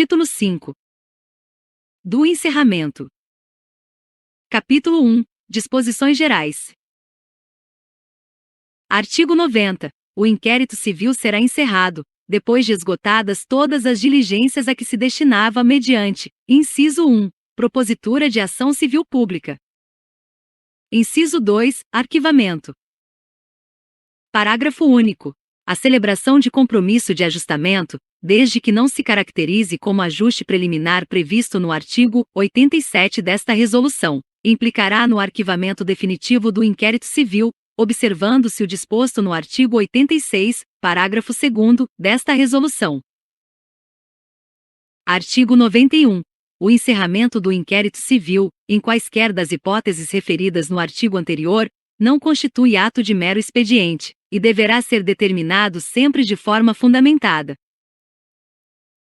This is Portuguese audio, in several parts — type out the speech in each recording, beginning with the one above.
Título 5. Do encerramento. Capítulo 1. Disposições gerais. Artigo 90. O inquérito civil será encerrado, depois de esgotadas todas as diligências a que se destinava mediante: inciso 1. Propositura de ação civil pública. Inciso 2. Arquivamento. Parágrafo único. A celebração de compromisso de ajustamento, desde que não se caracterize como ajuste preliminar previsto no artigo 87 desta resolução, implicará no arquivamento definitivo do inquérito civil, observando-se o disposto no artigo 86, parágrafo 2º, desta resolução. Artigo 91. O encerramento do inquérito civil, em quaisquer das hipóteses referidas no artigo anterior, não constitui ato de mero expediente, e deverá ser determinado sempre de forma fundamentada.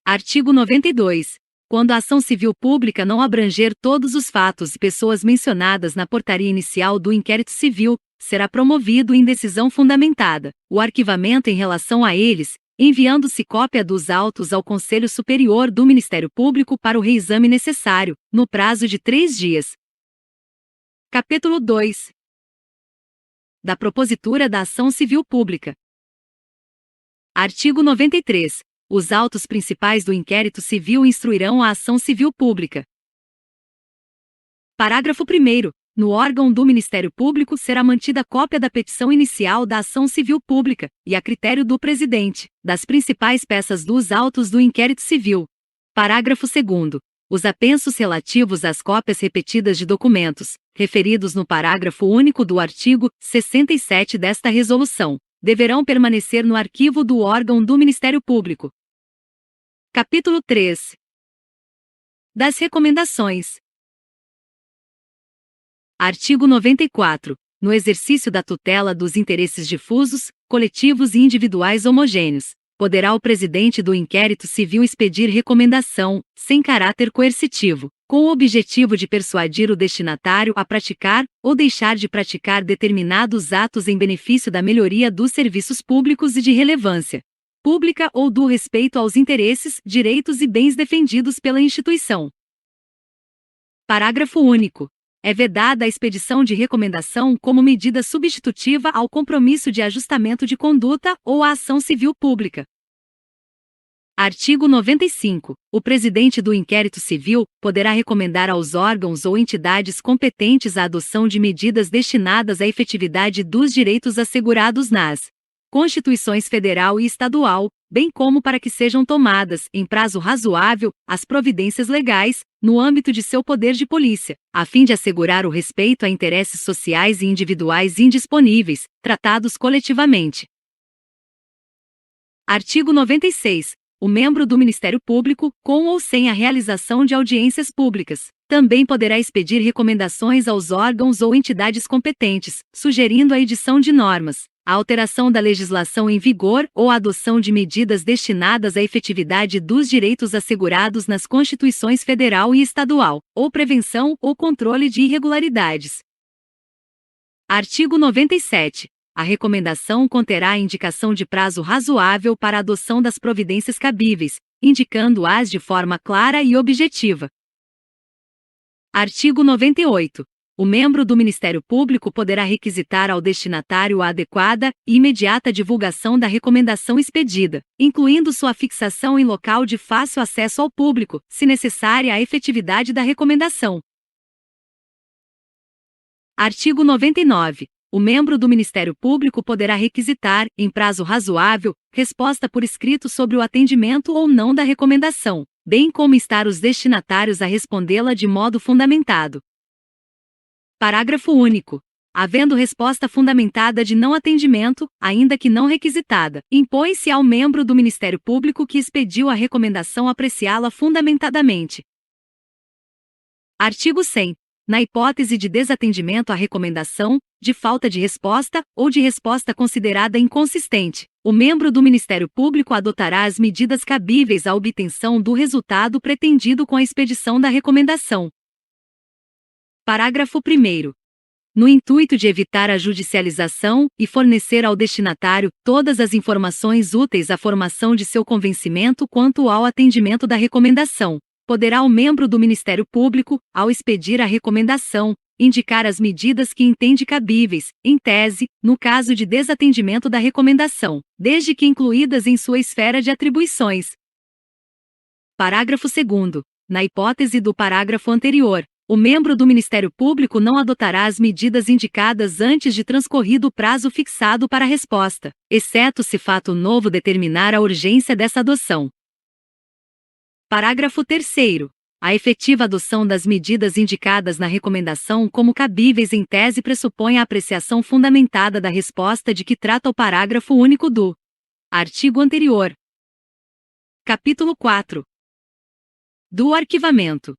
Artigo 92. Quando a ação civil pública não abranger todos os fatos e pessoas mencionadas na portaria inicial do inquérito civil, será promovido em decisão fundamentada o arquivamento em relação a eles, enviando-se cópia dos autos ao Conselho Superior do Ministério Público para o reexame necessário, no prazo de 3 dias. Capítulo 2. Da propositura da ação civil pública. Artigo 93. Os autos principais do inquérito civil instruirão a ação civil pública. Parágrafo 1º. No órgão do Ministério Público será mantida cópia da petição inicial da ação civil pública, e a critério do presidente, das principais peças dos autos do inquérito civil. Parágrafo 2º. Os apensos relativos às cópias repetidas de documentos, referidos no parágrafo único do artigo 67 desta resolução, deverão permanecer no arquivo do órgão do Ministério Público. Capítulo 3. Das recomendações. Artigo 94. No exercício da tutela dos interesses difusos, coletivos e individuais homogêneos, poderá o presidente do inquérito civil expedir recomendação, sem caráter coercitivo, com o objetivo de persuadir o destinatário a praticar ou deixar de praticar determinados atos em benefício da melhoria dos serviços públicos e de relevância pública ou do respeito aos interesses, direitos e bens defendidos pela instituição. Parágrafo único. É vedada a expedição de recomendação como medida substitutiva ao compromisso de ajustamento de conduta ou à ação civil pública. Artigo 95. O presidente do inquérito civil poderá recomendar aos órgãos ou entidades competentes a adoção de medidas destinadas à efetividade dos direitos assegurados nas Constituições Federal e Estadual, bem como para que sejam tomadas, em prazo razoável, as providências legais, no âmbito de seu poder de polícia, a fim de assegurar o respeito a interesses sociais e individuais indisponíveis, tratados coletivamente. Artigo 96. O membro do Ministério Público, com ou sem a realização de audiências públicas, também poderá expedir recomendações aos órgãos ou entidades competentes, sugerindo a edição de normas, a alteração da legislação em vigor ou a adoção de medidas destinadas à efetividade dos direitos assegurados nas Constituições Federal e Estadual, ou prevenção ou controle de irregularidades. Artigo 97. A recomendação conterá a indicação de prazo razoável para a adoção das providências cabíveis, indicando-as de forma clara e objetiva. Artigo 98. O membro do Ministério Público poderá requisitar ao destinatário a adequada e imediata divulgação da recomendação expedida, incluindo sua fixação em local de fácil acesso ao público, se necessária a efetividade da recomendação. Artigo 99. O membro do Ministério Público poderá requisitar, em prazo razoável, resposta por escrito sobre o atendimento ou não da recomendação, bem como instar os destinatários a respondê-la de modo fundamentado. Parágrafo único. Havendo resposta fundamentada de não atendimento, ainda que não requisitada, impõe-se ao membro do Ministério Público que expediu a recomendação apreciá-la fundamentadamente. Artigo 100. Na hipótese de desatendimento à recomendação, de falta de resposta, ou de resposta considerada inconsistente, o membro do Ministério Público adotará as medidas cabíveis à obtenção do resultado pretendido com a expedição da recomendação. Parágrafo 1º. no intuito de evitar a judicialização e fornecer ao destinatário todas as informações úteis à formação de seu convencimento quanto ao atendimento da recomendação. Poderá o membro do Ministério Público, ao expedir a recomendação, indicar as medidas que entende cabíveis, em tese, no caso de desatendimento da recomendação, desde que incluídas em sua esfera de atribuições. Parágrafo 2º. Na hipótese do parágrafo anterior, o membro do Ministério Público não adotará as medidas indicadas antes de transcorrido o prazo fixado para a resposta, exceto se fato novo determinar a urgência dessa adoção. Parágrafo 3º. A efetiva adoção das medidas indicadas na recomendação como cabíveis em tese pressupõe a apreciação fundamentada da resposta de que trata o parágrafo único do artigo anterior. Capítulo 4. Do arquivamento.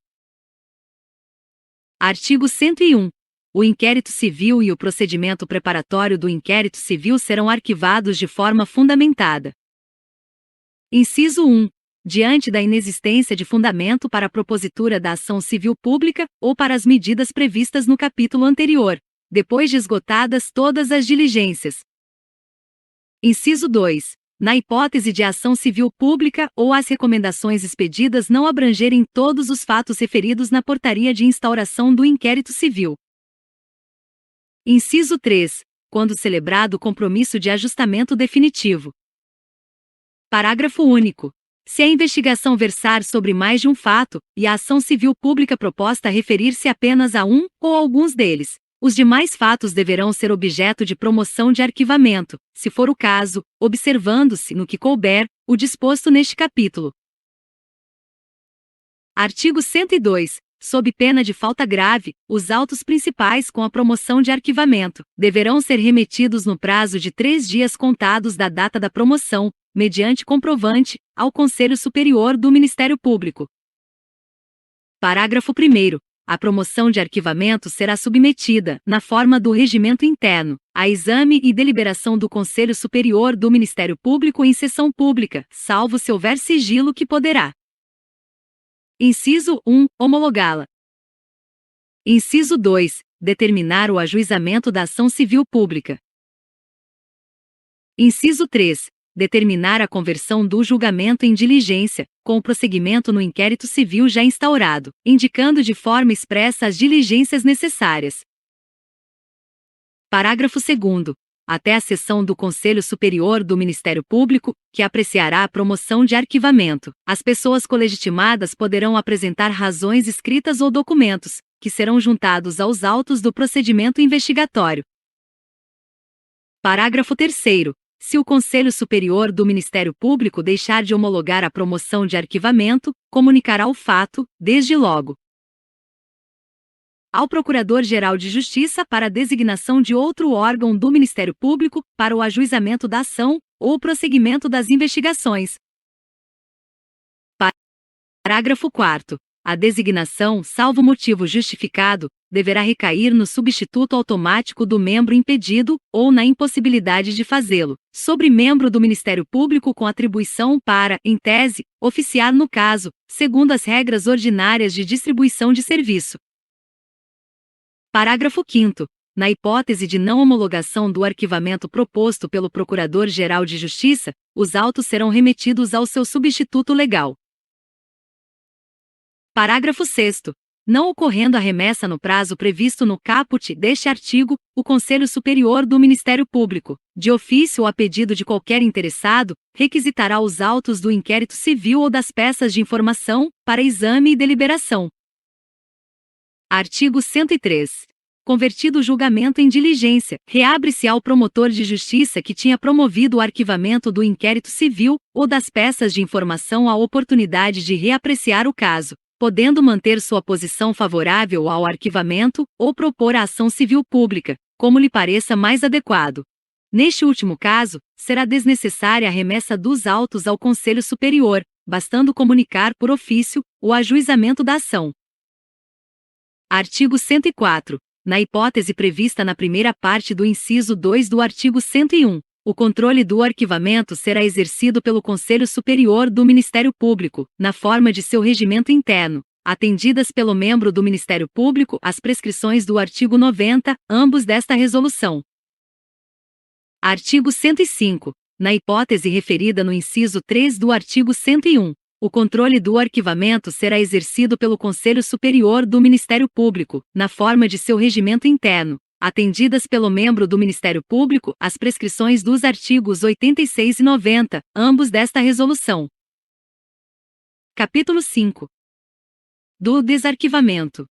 Artigo 101. O inquérito civil e o procedimento preparatório do inquérito civil serão arquivados de forma fundamentada. Inciso 1. Diante da inexistência de fundamento para a propositura da ação civil pública ou para as medidas previstas no capítulo anterior, depois de esgotadas todas as diligências. Inciso 2. Na hipótese de ação civil pública ou as recomendações expedidas não abrangerem todos os fatos referidos na portaria de instauração do inquérito civil. Inciso 3. Quando celebrado o compromisso de ajustamento definitivo. Parágrafo único. Se a investigação versar sobre mais de um fato, e a ação civil pública proposta referir-se apenas a um ou alguns deles, os demais fatos deverão ser objeto de promoção de arquivamento, se for o caso, observando-se, no que couber, o disposto neste capítulo. Artigo 102. Sob pena de falta grave, os autos principais com a promoção de arquivamento deverão ser remetidos no prazo de 3 dias contados da data da promoção, mediante comprovante, ao Conselho Superior do Ministério Público. Parágrafo 1º. A promoção de arquivamento será submetida, na forma do regimento interno, a exame e deliberação do Conselho Superior do Ministério Público em sessão pública, salvo se houver sigilo que poderá. Inciso 1. Homologá-la. Inciso 2. Determinar o ajuizamento da ação civil pública. Inciso 3. Determinar a conversão do julgamento em diligência, com o prosseguimento no inquérito civil já instaurado, indicando de forma expressa as diligências necessárias. Parágrafo 2º. Até a sessão do Conselho Superior do Ministério Público, que apreciará a promoção de arquivamento, as pessoas colegitimadas poderão apresentar razões escritas ou documentos, que serão juntados aos autos do procedimento investigatório. Parágrafo 3º. Se o Conselho Superior do Ministério Público deixar de homologar a promoção de arquivamento, comunicará o fato, desde logo, ao Procurador-Geral de Justiça para a designação de outro órgão do Ministério Público para o ajuizamento da ação ou prosseguimento das investigações. Parágrafo 4º. A designação, salvo motivo justificado, deverá recair no substituto automático do membro impedido, ou na impossibilidade de fazê-lo, sobre membro do Ministério Público com atribuição para, em tese, oficiar no caso, segundo as regras ordinárias de distribuição de serviço. Parágrafo 5º. Na hipótese de não homologação do arquivamento proposto pelo Procurador-Geral de Justiça, os autos serão remetidos ao seu substituto legal. Parágrafo 6º. Não ocorrendo a remessa no prazo previsto no caput deste artigo, o Conselho Superior do Ministério Público, de ofício ou a pedido de qualquer interessado, requisitará os autos do inquérito civil ou das peças de informação, para exame e deliberação. Artigo 103. Convertido o julgamento em diligência, reabre-se ao promotor de justiça que tinha promovido o arquivamento do inquérito civil ou das peças de informação a oportunidade de reapreciar o caso, podendo manter sua posição favorável ao arquivamento ou propor a ação civil pública, como lhe pareça mais adequado. Neste último caso, será desnecessária a remessa dos autos ao Conselho Superior, bastando comunicar por ofício o ajuizamento da ação. Artigo 104. Na hipótese prevista na primeira parte do inciso 2 do artigo 101, o controle do arquivamento será exercido pelo Conselho Superior do Ministério Público, na forma de seu regimento interno, atendidas pelo membro do Ministério Público as prescrições do artigo 90, ambos desta resolução. Artigo 105. Na hipótese referida no inciso 3 do artigo 101, o controle do arquivamento será exercido pelo Conselho Superior do Ministério Público, na forma de seu regimento interno, atendidas pelo membro do Ministério Público as prescrições dos artigos 86 e 90, ambos desta resolução. Capítulo 5. Do desarquivamento.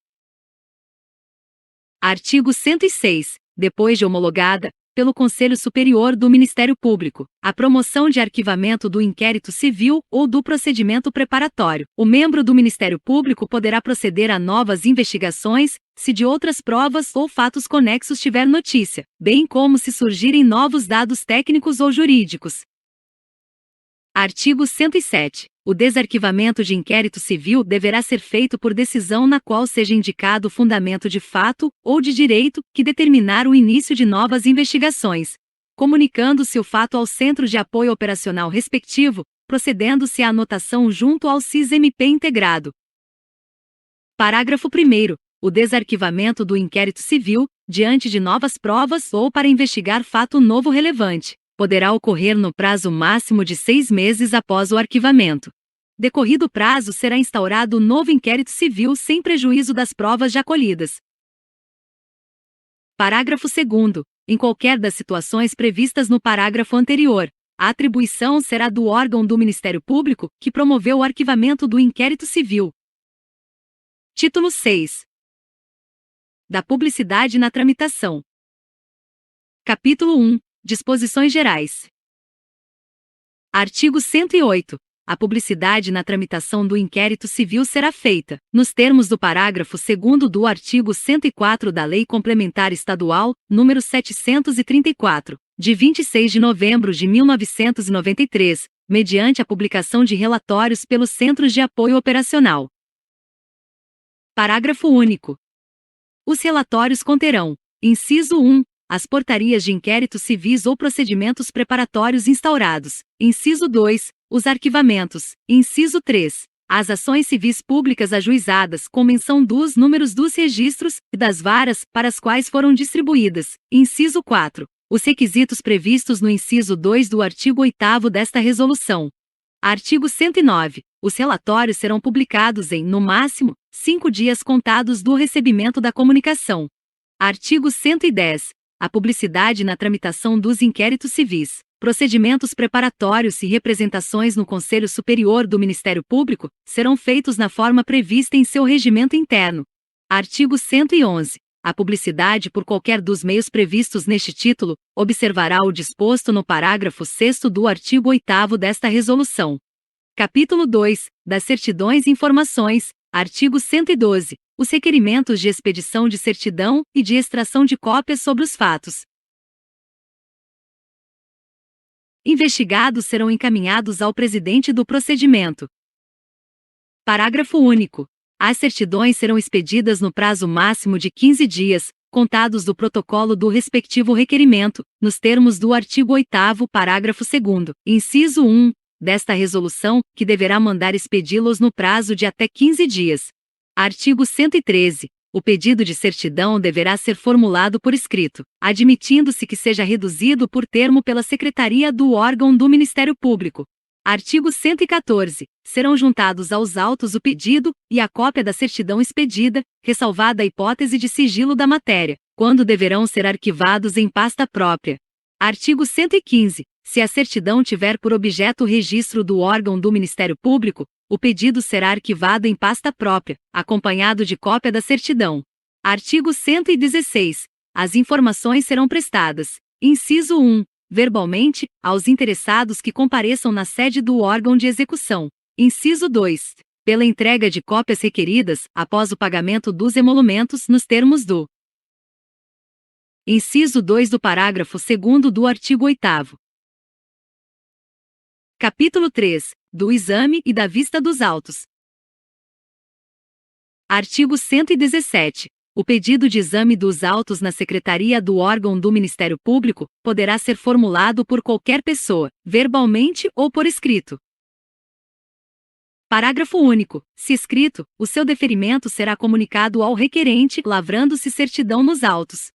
Artigo 106. Depois de homologada pelo Conselho Superior do Ministério Público, a promoção de arquivamento do inquérito civil ou do procedimento preparatório, o membro do Ministério Público poderá proceder a novas investigações, se de outras provas ou fatos conexos tiver notícia, bem como se surgirem novos dados técnicos ou jurídicos. Artigo 107. O desarquivamento de inquérito civil deverá ser feito por decisão na qual seja indicado fundamento de fato ou de direito que determinar o início de novas investigações, comunicando-se o fato ao Centro de Apoio Operacional respectivo, procedendo-se à anotação junto ao CIS-MP integrado. Parágrafo 1º. O desarquivamento do inquérito civil, diante de novas provas ou para investigar fato novo relevante, poderá ocorrer no prazo máximo de 6 meses após o arquivamento. Decorrido o prazo, será instaurado novo inquérito civil sem prejuízo das provas já colhidas. Parágrafo 2º. Em qualquer das situações previstas no parágrafo anterior, a atribuição será do órgão do Ministério Público que promoveu o arquivamento do inquérito civil. Título 6. Da publicidade na tramitação. Capítulo 1. Disposições gerais. Artigo 108. A publicidade na tramitação do inquérito civil será feita, nos termos do parágrafo 2º do artigo 104 da Lei Complementar Estadual, nº 734, de 26 de novembro de 1993, mediante a publicação de relatórios pelos Centros de Apoio Operacional. Parágrafo único. Os relatórios conterão: inciso 1. As portarias de inquéritos civis ou procedimentos preparatórios instaurados. Inciso 2. Os arquivamentos. Inciso 3. As ações civis públicas ajuizadas com menção dos números dos registros e das varas para as quais foram distribuídas. Inciso 4. Os requisitos previstos no inciso 2 do artigo 8º desta resolução. Artigo 109. Os relatórios serão publicados em, no máximo, 5 dias contados do recebimento da comunicação. Artigo 110. A publicidade na tramitação dos inquéritos civis, procedimentos preparatórios e representações no Conselho Superior do Ministério Público serão feitos na forma prevista em seu regimento interno. Artigo 111. A publicidade por qualquer dos meios previstos neste título observará o disposto no parágrafo 6º do artigo 8º desta resolução. Capítulo 2. Das certidões e informações. Artigo 112. Os requerimentos de expedição de certidão e de extração de cópias sobre os fatos investigados serão encaminhados ao presidente do procedimento. Parágrafo único. As certidões serão expedidas no prazo máximo de 15 dias, contados do protocolo do respectivo requerimento, nos termos do artigo 8º, parágrafo 2º, inciso 1, desta resolução, que deverá mandar expedi-los no prazo de até 15 dias. Artigo 113. O pedido de certidão deverá ser formulado por escrito, admitindo-se que seja reduzido por termo pela Secretaria do órgão do Ministério Público. Artigo 114. Serão juntados aos autos o pedido e a cópia da certidão expedida, ressalvada a hipótese de sigilo da matéria, quando deverão ser arquivados em pasta própria. Artigo 115. Se a certidão tiver por objeto o registro do órgão do Ministério Público, o pedido será arquivado em pasta própria, acompanhado de cópia da certidão. Artigo 116. As informações serão prestadas, inciso 1, verbalmente, aos interessados que compareçam na sede do órgão de execução. Inciso 2. Pela entrega de cópias requeridas, após o pagamento dos emolumentos nos termos do inciso 2 do parágrafo 2º do artigo 8º. Capítulo 3. Do exame e da vista dos autos. Artigo 117. O pedido de exame dos autos na Secretaria do órgão do Ministério Público poderá ser formulado por qualquer pessoa, verbalmente ou por escrito. Parágrafo único. Se escrito, o seu deferimento será comunicado ao requerente, lavrando-se certidão nos autos.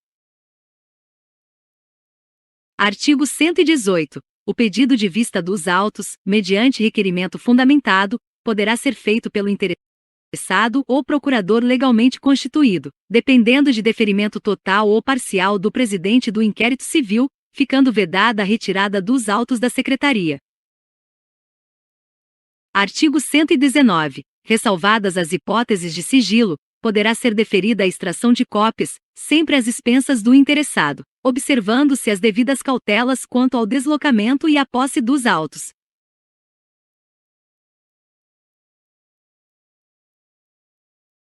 Artigo 118. O pedido de vista dos autos, mediante requerimento fundamentado, poderá ser feito pelo interessado ou procurador legalmente constituído, dependendo de deferimento total ou parcial do presidente do inquérito civil, ficando vedada a retirada dos autos da Secretaria. Artigo 119. Ressalvadas as hipóteses de sigilo, poderá ser deferida a extração de cópias, sempre às expensas do interessado, observando-se as devidas cautelas quanto ao deslocamento e à posse dos autos.